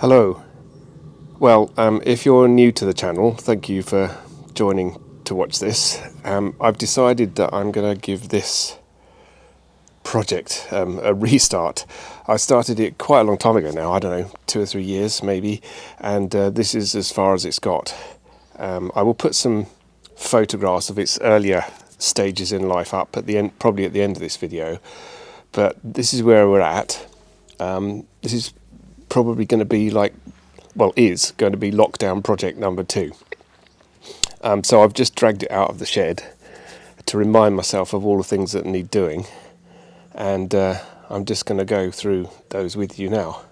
Hello. Well, if you're new to the channel, thank you for joining to watch this. I've decided that I'm going to give this project a restart. I started it quite a long time ago now, I don't know, 2 or 3 years maybe, and this is as far as it's got. I will put some photographs of its earlier stages in life up at the end, probably at the end of this video, but this is where we're at. This is probably going to be is going to be lockdown project number 2. So I've just dragged it out of the shed to remind myself of all the things that need doing, and I'm just going to go through those with you now.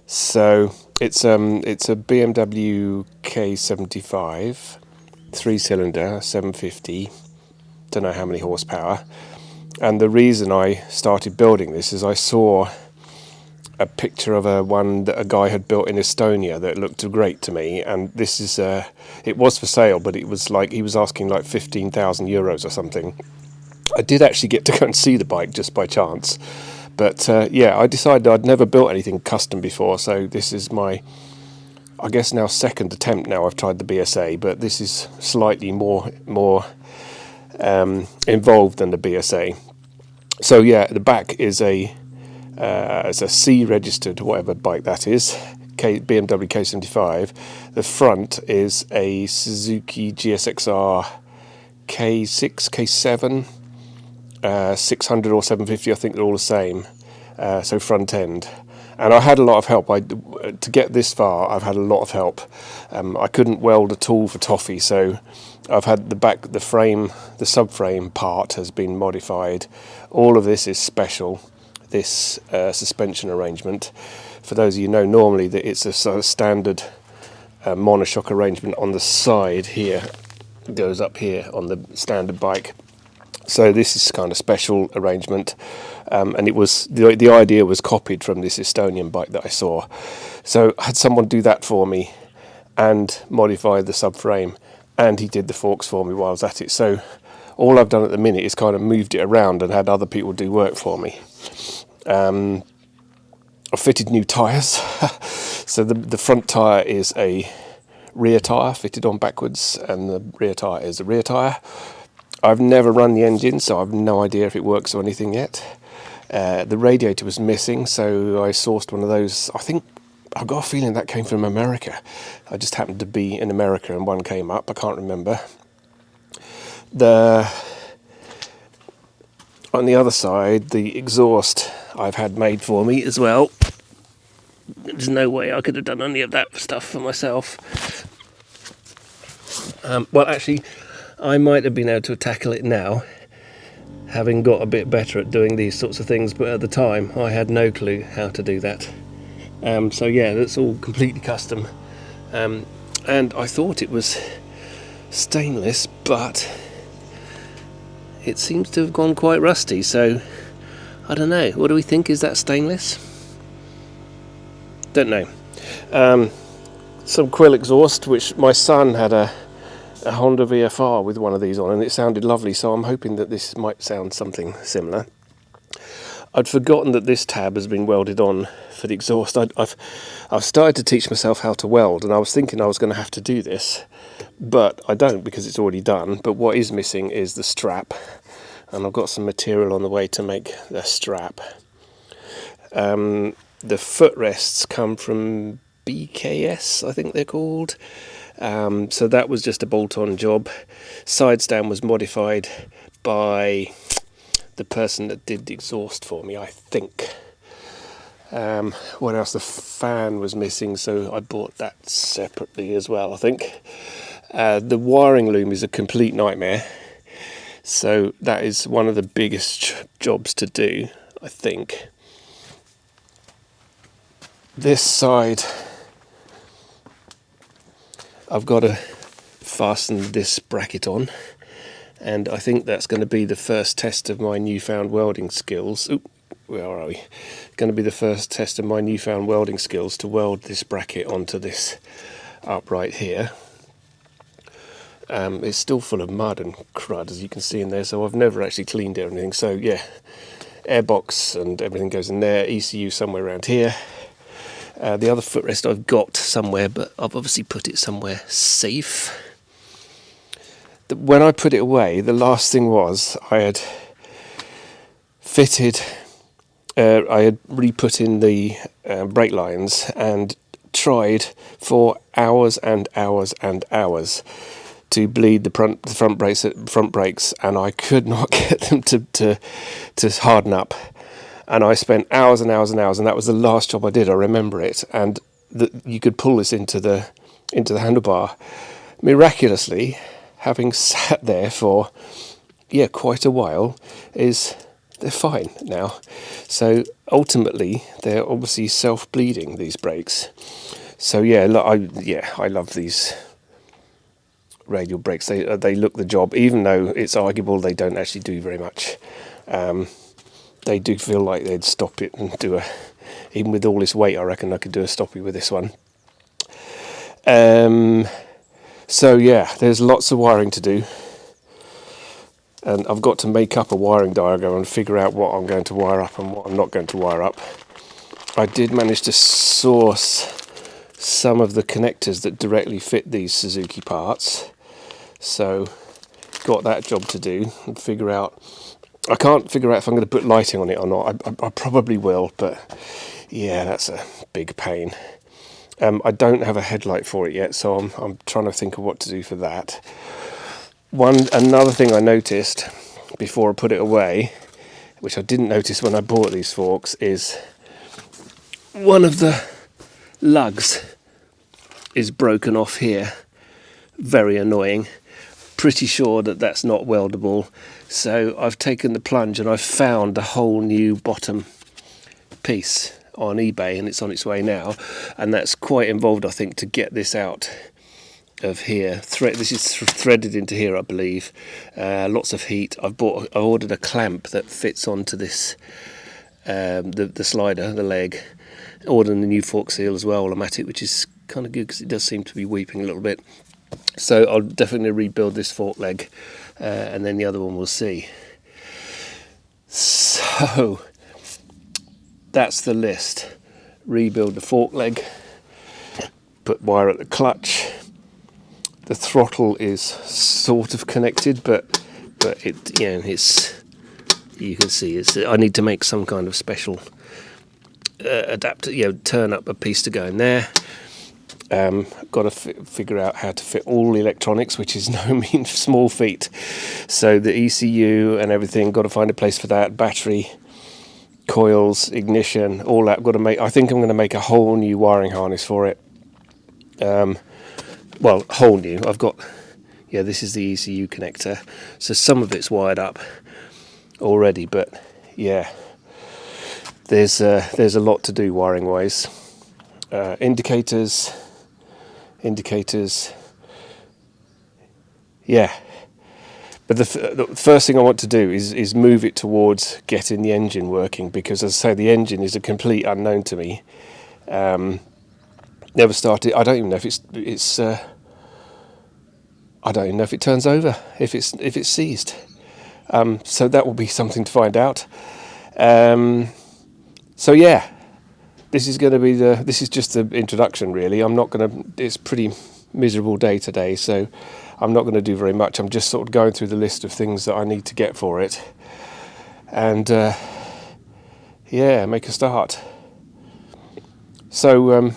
So it's a BMW K75 3-cylinder 750, don't know how many horsepower, and the reason I started building this is I saw a picture of one that a guy had built in Estonia that looked great to me, and this is it was for sale, but it was like he was asking like 15,000 euros or something. I did actually get to go and see the bike just by chance, but yeah, I decided I'd never built anything custom before, so this is my, I guess now, second attempt. Now I've tried the BSA, but this is slightly more involved than the BSA. So yeah, the back is it's a C registered, whatever bike that is, BMW K75. The front is a Suzuki GSXR K6, K7, 600 or 750, I think they're all the same, so front end. And I had a lot of help. To get this far, I've had a lot of help. I couldn't weld at all for toffee, so I've had the frame, the subframe part has been modified. All of this is special. This suspension arrangement, for those of you who know, normally that it's a sort of standard monoshock arrangement on the side here, goes up here on the standard bike. So this is kind of special arrangement, and it was the idea was copied from this Estonian bike that I saw. So I had someone do that for me and modify the subframe, and he did the forks for me while I was at it. So all I've done at the minute is kind of moved it around and had other people do work for me. I fitted new tyres. So the front tyre is a rear tyre fitted on backwards, and the rear tyre is a rear tyre. I've never run the engine, so I've no idea if it works or anything yet. The radiator was missing, so I sourced one of those. I think I've got a feeling that came from America. I just happened to be in America and one came up. I can't remember. On the other side, the exhaust I've had made for me as well. There's no way I could have done any of that stuff for myself. Well, actually, I might have been able to tackle it now, having got a bit better at doing these sorts of things, but at the time I had no clue how to do that. So yeah, that's all completely custom. And I thought it was stainless, but it seems to have gone quite rusty, so I don't know. What do we think? Is that stainless? Don't know. Some quill exhaust, which my son had a Honda VFR with one of these on, and it sounded lovely, so I'm hoping that this might sound something similar. I'd forgotten that this tab has been welded on for the exhaust. I've started to teach myself how to weld, and I was thinking I was going to have to do this, but I don't, because it's already done. But what is missing is the strap, and I've got some material on the way to make the strap. The footrests come from BKS, I think they're called. So that was just a bolt-on job. Side stand was modified by the person that did the exhaust for me, I think. What else? The fan was missing, so I bought that separately as well, I think. The wiring loom is a complete nightmare, so that is one of the biggest jobs to do, I think. This side, I've got to fasten this bracket on, and I think that's going to be the first test of my newfound welding skills. Oop, where are we? Going to be the first test of my newfound welding skills to weld this bracket onto this upright here. It's still full of mud and crud, as you can see in there, so I've never actually cleaned it or anything. So yeah, airbox and everything goes in there, ECU somewhere around here. The other footrest I've got somewhere, but I've obviously put it somewhere safe. When I put it away, the last thing was I had fitted, I had re-put in the brake lines and tried for hours and hours and hours to bleed the front brakes, and I could not get them to harden up. And I spent hours and hours and hours, and that was the last job I did. I remember it, and you could pull this into the handlebar. Miraculously, having sat there for quite a while, they're fine now. So ultimately, they're obviously self-bleeding, these brakes. So I love these radial brakes. They look the job, even though it's arguable they don't actually do very much. They do feel like they'd stop it and do even with all this weight, I reckon I could do a stoppie with this one. There's lots of wiring to do, and I've got to make up a wiring diagram and figure out what I'm going to wire up and what I'm not going to wire up. I did manage to source some of the connectors that directly fit these Suzuki parts, so got that job to do and figure out. I can't figure out if I'm going to put lighting on it or not. I probably will, but yeah, that's a big pain. I don't have a headlight for it yet, so I'm trying to think of what to do for that. Another thing I noticed before I put it away, which I didn't notice when I bought these forks, is one of the lugs is broken off here. Very annoying. Pretty sure that that's not weldable, so I've taken the plunge and I've found a whole new bottom piece on eBay, and it's on its way now, and that's quite involved, I think, to get this out of here. This is threaded into here, I believe. Lots of heat. I ordered a clamp that fits onto this, the slider, the leg. Ordered a new fork seal as well, automatic, which is kind of good because it does seem to be weeping a little bit. So I'll definitely rebuild this fork leg, and then the other one we'll see. So that's the list. Rebuild the fork leg, put wire at the clutch. The throttle is sort of connected, but it's, you can see I need to make some kind of special adapter, turn up a piece to go in there. Got to figure out how to fit all the electronics, which is no mean small feat. So the ECU and everything, got to find a place for that. Battery, coils, ignition, all that. I think I'm going to make a whole new wiring harness for it. Whole new. I've got, this is the ECU connector. So some of it's wired up already, but there's a lot to do wiring wise. Indicators. But the first thing I want to do is move it towards getting the engine working, because, as I say, the engine is a complete unknown to me. Never started. I don't even know if it's. I don't even know if it turns over, if it's seized. So that will be something to find out. This is going to be this is just the introduction, really. It's a pretty miserable day today, so I'm not going to do very much. I'm just sort of going through the list of things that I need to get for it, and make a start. So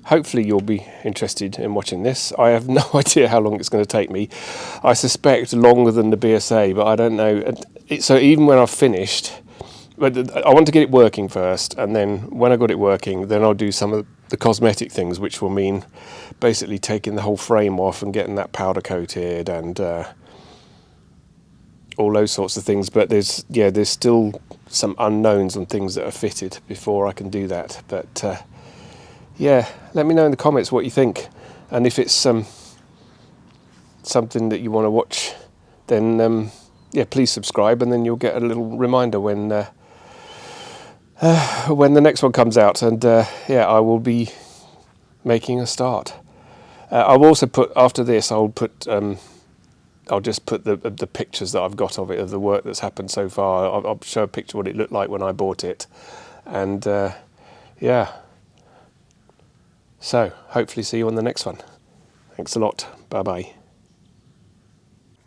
hopefully you'll be interested in watching this. I have no idea how long it's going to take me. I suspect longer than the BSA, but I don't know. So even when I've finished, but I want to get it working first, and then when I got it working, then I'll do some of the cosmetic things, which will mean basically taking the whole frame off and getting that powder coated and all those sorts of things. But there's still some unknowns on things that are fitted before I can do that. But let me know in the comments what you think, and if it's something that you want to watch, then please subscribe, and then you'll get a little reminder when the next one comes out, and I will be making a start. I'll also put, after this, I'll just put the pictures that I've got of it, of the work that's happened so far. I'll show a picture of what it looked like when I bought it, and So hopefully see you on the next one. Thanks a lot. Bye bye.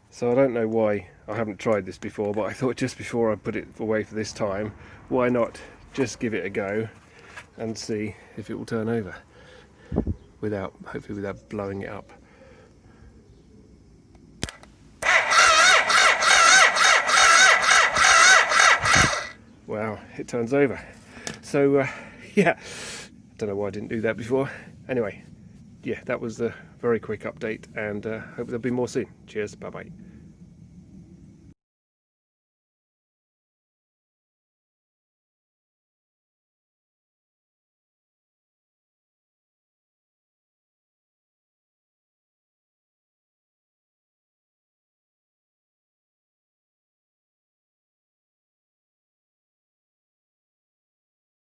So I don't know why I haven't tried this before, but I thought just before I put it away for this time, why not just give it a go and see if it will turn over hopefully without blowing it up. Wow, it turns over. So yeah, don't know why I didn't do that before. Anyway, yeah, that was a very quick update, and hope there'll be more soon. Cheers, bye bye.